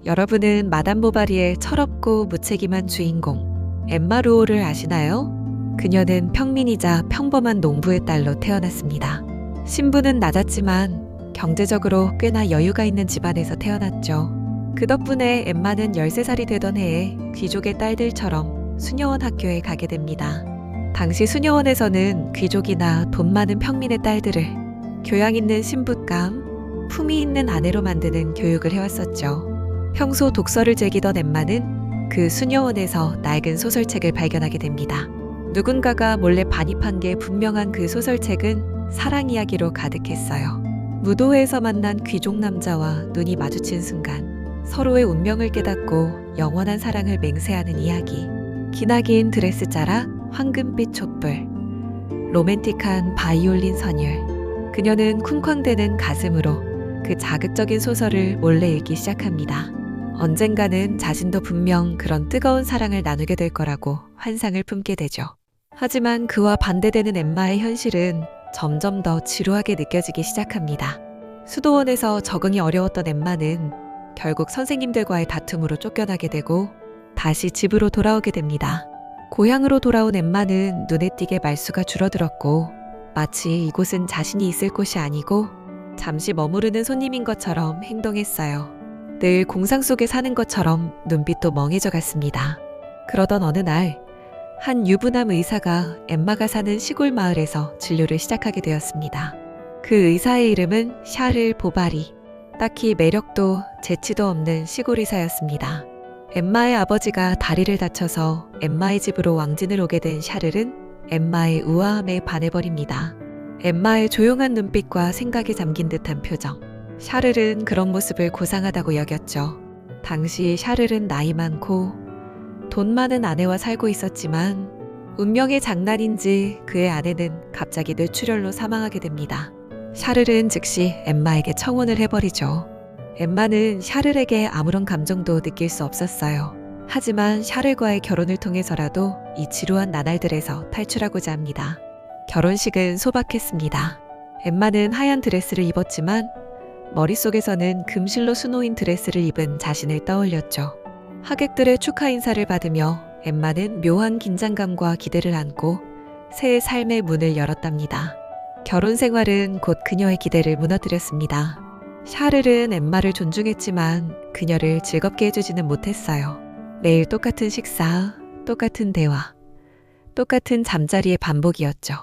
여러분은 마담 보바리의 철없고 무책임한 주인공 엠마 루오를 아시나요? 그녀는 평민이자 평범한 농부의 딸로 태어났습니다. 신분은 낮았지만 경제적으로 꽤나 여유가 있는 집안에서 태어났죠. 그 덕분에 엠마는 13살이 되던 해에 귀족의 딸들처럼 수녀원 학교에 가게 됩니다. 당시 수녀원에서는 귀족이나 돈 많은 평민의 딸들을 교양 있는 신부감, 품위 있는 아내로 만드는 교육을 해왔었죠. 평소 독서를 즐기던 엠마는 그 수녀원에서 낡은 소설책을 발견하게 됩니다. 누군가가 몰래 반입한 게 분명한 그 소설책은 사랑 이야기로 가득했어요. 무도회에서 만난 귀족 남자와 눈이 마주친 순간 서로의 운명을 깨닫고 영원한 사랑을 맹세하는 이야기. 기나긴 드레스 자락, 황금빛 촛불, 로맨틱한 바이올린 선율. 그녀는 쿵쾅대는 가슴으로 그 자극적인 소설을 몰래 읽기 시작합니다. 언젠가는 자신도 분명 그런 뜨거운 사랑을 나누게 될 거라고 환상을 품게 되죠. 하지만 그와 반대되는 엠마의 현실은 점점 더 지루하게 느껴지기 시작합니다. 수도원에서 적응이 어려웠던 엠마는 결국 선생님들과의 다툼으로 쫓겨나게 되고 다시 집으로 돌아오게 됩니다. 고향으로 돌아온 엠마는 눈에 띄게 말수가 줄어들었고 마치 이곳은 자신이 있을 곳이 아니고 잠시 머무르는 손님인 것처럼 행동했어요. 늘 공상 속에 사는 것처럼 눈빛도 멍해져 갔습니다. 그러던 어느 날, 한 유부남 의사가 엠마가 사는 시골 마을에서 진료를 시작하게 되었습니다. 그 의사의 이름은 샤를 보바리. 딱히 매력도 재치도 없는 시골 의사였습니다. 엠마의 아버지가 다리를 다쳐서 엠마의 집으로 왕진을 오게 된 샤를은 엠마의 우아함에 반해버립니다. 엠마의 조용한 눈빛과 생각에 잠긴 듯한 표정. 샤를은 그런 모습을 고상하다고 여겼죠. 당시 샤를은 나이 많고 돈 많은 아내와 살고 있었지만 운명의 장난인지 그의 아내는 갑자기 뇌출혈로 사망하게 됩니다. 샤를은 즉시 엠마에게 청혼을 해버리죠. 엠마는 샤를에게 아무런 감정도 느낄 수 없었어요. 하지만 샤를과의 결혼을 통해서라도 이 지루한 나날들에서 탈출하고자 합니다. 결혼식은 소박했습니다. 엠마는 하얀 드레스를 입었지만 머릿속에서는 금실로 수놓인 드레스를 입은 자신을 떠올렸죠. 하객들의 축하 인사를 받으며 엠마는 묘한 긴장감과 기대를 안고 새 삶의 문을 열었답니다. 결혼 생활은 곧 그녀의 기대를 무너뜨렸습니다. 샤를은 엠마를 존중했지만 그녀를 즐겁게 해주지는 못했어요. 매일 똑같은 식사, 똑같은 대화, 똑같은 잠자리의 반복이었죠.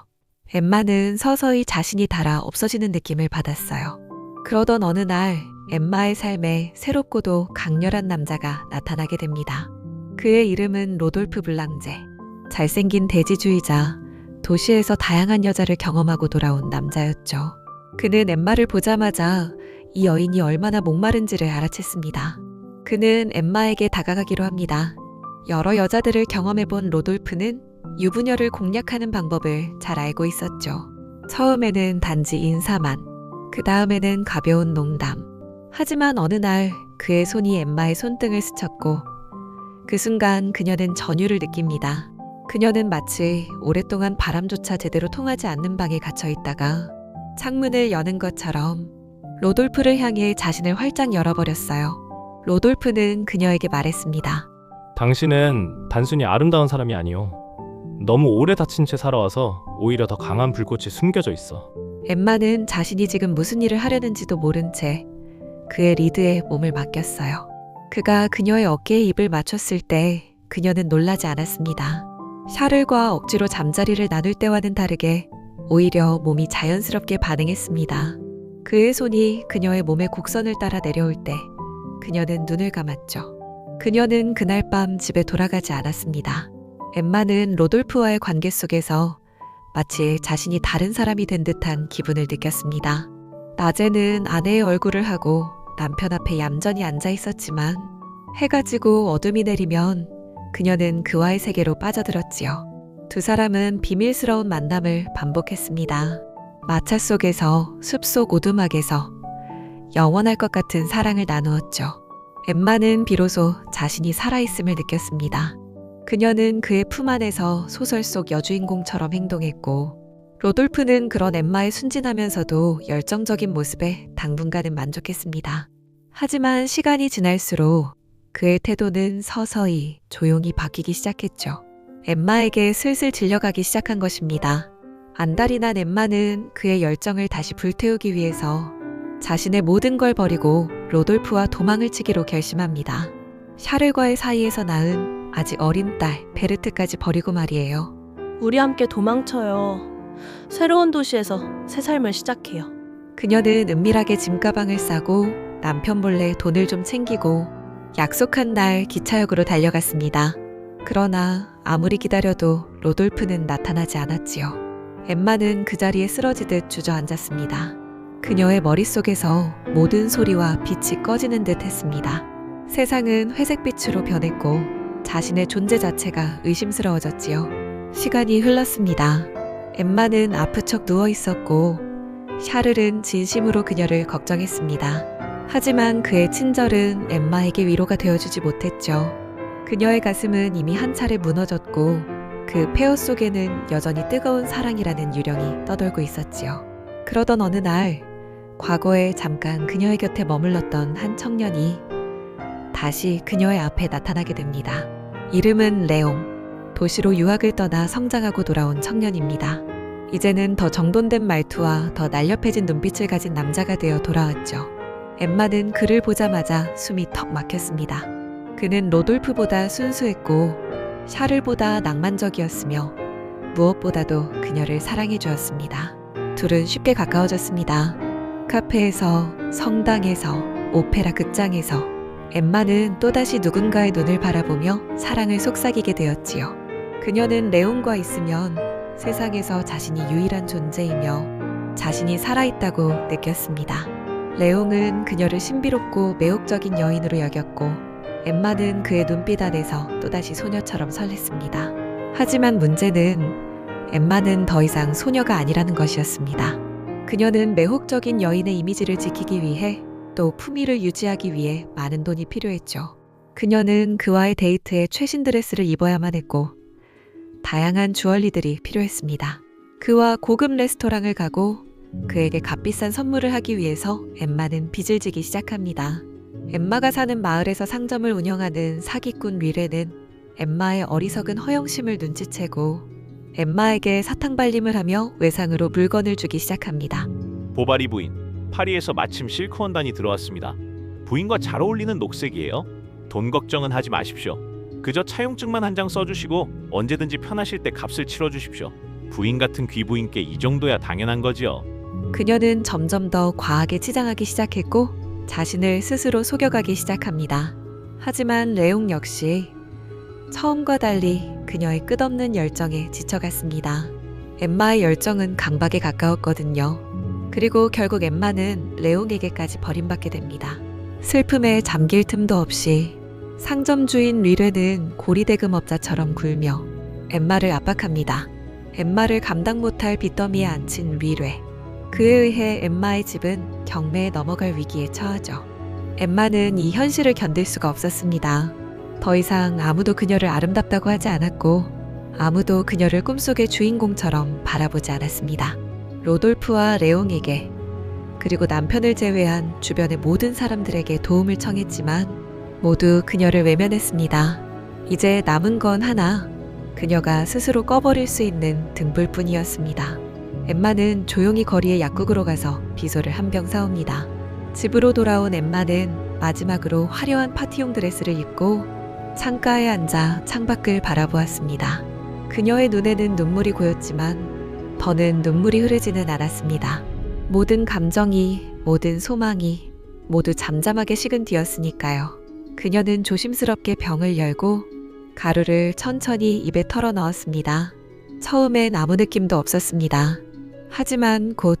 엠마는 서서히 자신이 닳아 없어지는 느낌을 받았어요. 그러던 어느 날 엠마의 삶에 새롭고도 강렬한 남자가 나타나게 됩니다. 그의 이름은 로돌프 블랑제. 잘생긴 대지주의자, 도시에서 다양한 여자를 경험하고 돌아온 남자였죠. 그는 엠마를 보자마자 이 여인이 얼마나 목마른지를 알아챘습니다. 그는 엠마에게 다가가기로 합니다. 여러 여자들을 경험해본 로돌프는 유부녀를 공략하는 방법을 잘 알고 있었죠. 처음에는 단지 인사만, 그 다음에는 가벼운 농담. 하지만 어느 날 그의 손이 엠마의 손등을 스쳤고 그 순간 그녀는 전율을 느낍니다. 그녀는 마치 오랫동안 바람조차 제대로 통하지 않는 방에 갇혀 있다가 창문을 여는 것처럼 로돌프를 향해 자신을 활짝 열어버렸어요. 로돌프는 그녀에게 말했습니다. 당신은 단순히 아름다운 사람이 아니오. 너무 오래 다친 채 살아와서 오히려 더 강한 불꽃이 숨겨져 있어. 엠마는 자신이 지금 무슨 일을 하려는지도 모른 채 그의 리드에 몸을 맡겼어요. 그가 그녀의 어깨에 입을 맞췄을 때 그녀는 놀라지 않았습니다. 샤를과 억지로 잠자리를 나눌 때와는 다르게 오히려 몸이 자연스럽게 반응했습니다. 그의 손이 그녀의 몸의 곡선을 따라 내려올 때 그녀는 눈을 감았죠. 그녀는 그날 밤 집에 돌아가지 않았습니다. 엠마는 로돌프와의 관계 속에서 마치 자신이 다른 사람이 된 듯한 기분을 느꼈습니다. 낮에는 아내의 얼굴을 하고 남편 앞에 얌전히 앉아 있었지만 해가 지고 어둠이 내리면 그녀는 그와의 세계로 빠져들었지요. 두 사람은 비밀스러운 만남을 반복했습니다. 마차 속에서 숲속 오두막에서 영원할 것 같은 사랑을 나누었죠. 엠마는 비로소 자신이 살아있음을 느꼈습니다. 그녀는 그의 품 안에서 소설 속 여주인공처럼 행동했고 로돌프는 그런 엠마의 순진하면서도 열정적인 모습에 당분간은 만족했습니다. 하지만 시간이 지날수록 그의 태도는 서서히 조용히 바뀌기 시작했죠. 엠마에게 슬슬 질려가기 시작한 것입니다. 안달이 난 엠마는 그의 열정을 다시 불태우기 위해서 자신의 모든 걸 버리고 로돌프와 도망을 치기로 결심합니다. 샤를과의 사이에서 낳은 아직 어린 딸 베르트까지 버리고 말이에요. 우리 함께 도망쳐요. 새로운 도시에서 새 삶을 시작해요. 그녀는 은밀하게 짐가방을 싸고 남편 몰래 돈을 좀 챙기고 약속한 날 기차역으로 달려갔습니다. 그러나 아무리 기다려도 로돌프는 나타나지 않았지요. 엠마는 그 자리에 쓰러지듯 주저앉았습니다. 그녀의 머릿속에서 모든 소리와 빛이 꺼지는 듯 했습니다. 세상은 회색빛으로 변했고 자신의 존재 자체가 의심스러워졌지요. 시간이 흘렀습니다. 엠마는 아프척 누워 있었고 샤를은 진심으로 그녀를 걱정했습니다. 하지만 그의 친절은 엠마에게 위로가 되어주지 못했죠. 그녀의 가슴은 이미 한 차례 무너졌고 그 폐허 속에는 여전히 뜨거운 사랑이라는 유령이 떠돌고 있었지요. 그러던 어느 날 과거에 잠깐 그녀의 곁에 머물렀던 한 청년이 다시 그녀의 앞에 나타나게 됩니다. 이름은 레옹. 도시로 유학을 떠나 성장하고 돌아온 청년입니다. 이제는 더 정돈된 말투와 더 날렵해진 눈빛을 가진 남자가 되어 돌아왔죠. 엠마는 그를 보자마자 숨이 턱 막혔습니다. 그는 로돌프보다 순수했고 샤를보다 낭만적이었으며 무엇보다도 그녀를 사랑해 주었습니다. 둘은 쉽게 가까워졌습니다. 카페에서, 성당에서, 오페라 극장에서 엠마는 또다시 누군가의 눈을 바라보며 사랑을 속삭이게 되었지요. 그녀는 레옹과 있으면 세상에서 자신이 유일한 존재이며 자신이 살아있다고 느꼈습니다. 레옹은 그녀를 신비롭고 매혹적인 여인으로 여겼고 엠마는 그의 눈빛 안에서 또다시 소녀처럼 설렜습니다. 하지만 문제는 엠마는 더 이상 소녀가 아니라는 것이었습니다. 그녀는 매혹적인 여인의 이미지를 지키기 위해 또 품위를 유지하기 위해 많은 돈이 필요했죠. 그녀는 그와의 데이트에 최신 드레스를 입어야만 했고 다양한 주얼리들이 필요했습니다. 그와 고급 레스토랑을 가고 그에게 값비싼 선물을 하기 위해서 엠마는 빚을 지기 시작합니다. 엠마가 사는 마을에서 상점을 운영하는 사기꾼 리레는 엠마의 어리석은 허영심을 눈치채고 엠마에게 사탕발림을 하며 외상으로 물건을 주기 시작합니다. 보바리 부인, 파리에서 마침 실크원단이 들어왔습니다. 부인과 잘 어울리는 녹색이에요. 돈 걱정은 하지 마십시오. 그저 차용증만 한 장 써주시고 언제든지 편하실 때 값을 치러주십시오. 부인 같은 귀부인께 이 정도야 당연한 거지요. 그녀는 점점 더 과하게 치장하기 시작했고 자신을 스스로 속여가기 시작합니다. 하지만 레옹 역시 처음과 달리 그녀의 끝없는 열정에 지쳐갔습니다. 엠마의 열정은 강박에 가까웠거든요. 그리고 결국 엠마는 레옹에게까지 버림받게 됩니다. 슬픔에 잠길 틈도 없이 상점 주인 리레는 고리대금업자처럼 굴며 엠마를 압박합니다. 엠마를 감당 못할 빚더미에 앉힌 리레. 그에 의해 엠마의 집은 경매에 넘어갈 위기에 처하죠. 엠마는 이 현실을 견딜 수가 없었습니다. 더 이상 아무도 그녀를 아름답다고 하지 않았고 아무도 그녀를 꿈속의 주인공처럼 바라보지 않았습니다. 로돌프와 레옹에게 그리고 남편을 제외한 주변의 모든 사람들에게 도움을 청했지만 모두 그녀를 외면했습니다. 이제 남은 건 하나, 그녀가 스스로 꺼버릴 수 있는 등불뿐이었습니다. 엠마는 조용히 거리의 약국으로 가서 비소를 한 병 사옵니다. 집으로 돌아온 엠마는 마지막으로 화려한 파티용 드레스를 입고 창가에 앉아 창밖을 바라보았습니다. 그녀의 눈에는 눈물이 고였지만 더는 눈물이 흐르지는 않았습니다. 모든 감정이, 모든 소망이 모두 잠잠하게 식은 뒤였으니까요. 그녀는 조심스럽게 병을 열고 가루를 천천히 입에 털어 넣었습니다. 처음엔 아무 느낌도 없었습니다. 하지만 곧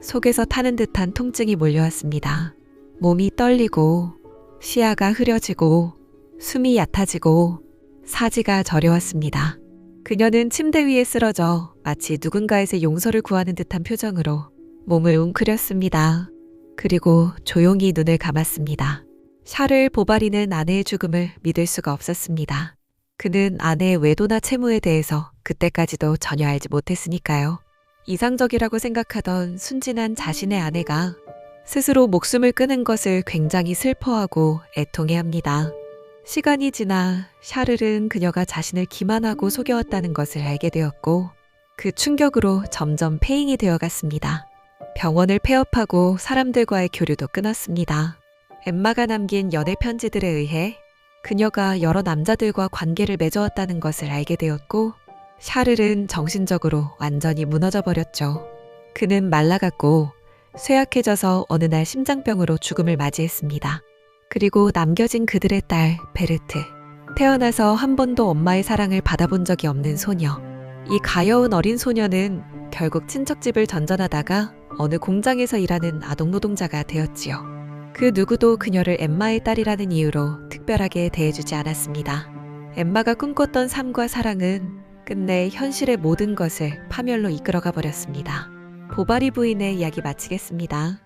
속에서 타는 듯한 통증이 몰려왔습니다. 몸이 떨리고 시야가 흐려지고 숨이 얕아지고 사지가 저려왔습니다. 그녀는 침대 위에 쓰러져 마치 누군가에게 용서를 구하는 듯한 표정으로 몸을 웅크렸습니다. 그리고 조용히 눈을 감았습니다. 샤를 보바리는 아내의 죽음을 믿을 수가 없었습니다. 그는 아내의 외도나 채무에 대해서 그때까지도 전혀 알지 못했으니까요. 이상적이라고 생각하던 순진한 자신의 아내가 스스로 목숨을 끊은 것을 굉장히 슬퍼하고 애통해합니다. 시간이 지나 샤를은 그녀가 자신을 기만하고 속여왔다는 것을 알게 되었고 그 충격으로 점점 폐인이 되어갔습니다. 병원을 폐업하고 사람들과의 교류도 끊었습니다. 엠마가 남긴 연애 편지들에 의해 그녀가 여러 남자들과 관계를 맺어왔다는 것을 알게 되었고 샤를은 정신적으로 완전히 무너져 버렸죠. 그는 말라갔고 쇠약해져서 어느 날 심장병으로 죽음을 맞이했습니다. 그리고 남겨진 그들의 딸 베르트. 태어나서 한 번도 엄마의 사랑을 받아본 적이 없는 소녀. 이 가여운 어린 소녀는 결국 친척집을 전전하다가 어느 공장에서 일하는 아동노동자가 되었지요. 그 누구도 그녀를 엠마의 딸이라는 이유로 특별하게 대해주지 않았습니다. 엠마가 꿈꿨던 삶과 사랑은 끝내 현실의 모든 것을 파멸로 이끌어가 버렸습니다. 보바리 부인의 이야기 마치겠습니다.